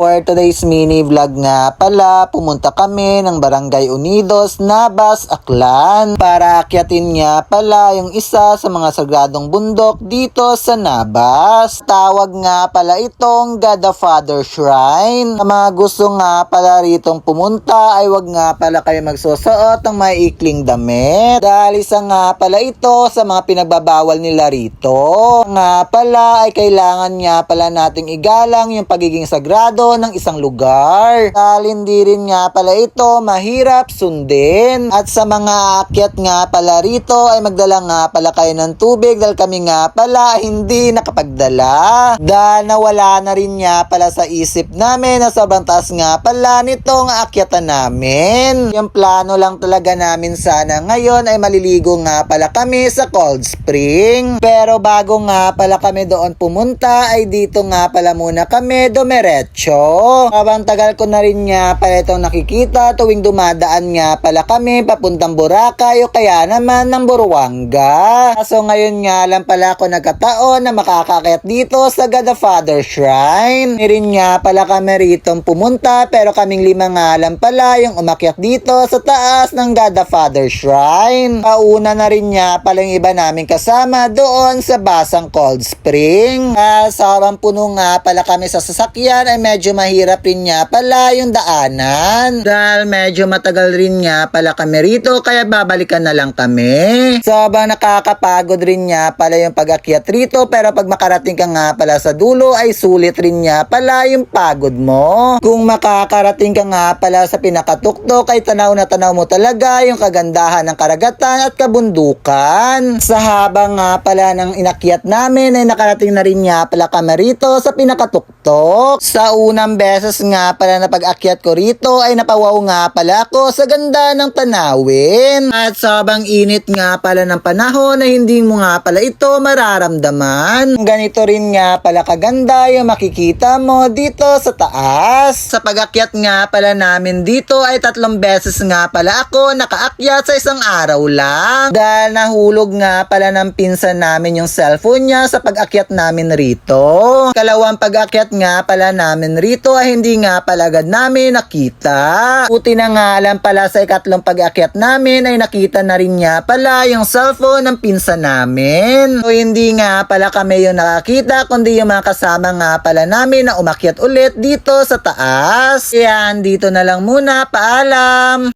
For today's mini vlog nga pala, pumunta kami ng Barangay Unidos, Nabas, Aklan para akyatin nga pala yung isa sa mga sagradong bundok dito sa Nabas. Tawag nga pala itong God the Father Shrine. Ang mga gusto nga pala ritong pumunta ay wag nga pala kayo magsusuot ng maiikling damit dahil isa nga pala ito sa mga pinagbabawal nila rito. Nga pala ay kailangan nga pala nating igalang yung pagiging sagrado ng isang lugar dahil hindi rin nga pala ito mahirap sundin. At sa mga akyat nga pala rito ay magdala nga pala kayo ng tubig dahil kami nga pala hindi nakapagdala dahil nawala na rin nga pala sa isip namin na sobrang taas nga pala nitong akyatan namin. Yung plano lang talaga namin sana ngayon ay maliligo nga pala kami sa cold spring, pero bago nga pala kami doon pumunta ay dito nga pala muna kami dumiretso. Habang tagal ko na rin nga pala itong nakikita tuwing dumadaan nga pala kami papuntang Boracay o kaya naman ng Buruanga. So ngayon nga lang pala ako nagkataon na makakakayat dito sa God the Father Shrine. Rin nga pala kami ritong pumunta pero kaming lima nga lang pala yung umakyat dito sa taas ng God the Father Shrine. Pauna na rin nga pala yung iba namin kasama doon sa basang cold spring. Sa habang puno nga pala kami sa sasakyan ay medyo mahirap rin nga pala yung daanan dahil medyo matagal rin nga pala kami rito kaya babalikan na lang kami. So habang nakakapagod rin nga pala yung pag-akyat rito pero pag makarating ka nga pala sa dulo ay sulit rin nga pala yung pagod mo. Kung makakarating ka nga pala sa pinakatuktok ay tanaw na tanaw mo talaga yung kagandahan ng karagatan at kabundukan. Sa habang nga pala ng inakyat namin ay nakarating na rin nga pala kami rito sa pinakatuktok. Sa unang beses nga pala na pag-akyat ko rito ay napawaw nga pala ako sa ganda ng tanawin. At sabang init nga pala ng panahon na hindi mo nga pala ito mararamdaman. Ganito rin nga pala kaganda yung makikita mo dito sa taas. Sa pag-akyat nga pala namin dito ay 3 beses nga pala ako nakaakyat sa isang araw lang. Dahil nahulog nga pala ng pinsan namin yung cellphone niya sa pag-akyat namin rito. Kalawang pag-akyat nga pala namin rito ay hindi nga pala agad namin nakita. Buti na nga lang pala sa ikatlong pag-akyat namin ay nakita na rin nga pala yung cellphone ng pinsan namin. So hindi nga pala kami yung nakakita kundi yung mga kasama nga pala namin na umakyat ulit dito sa taas. Kaya dito na lang muna. Paalam!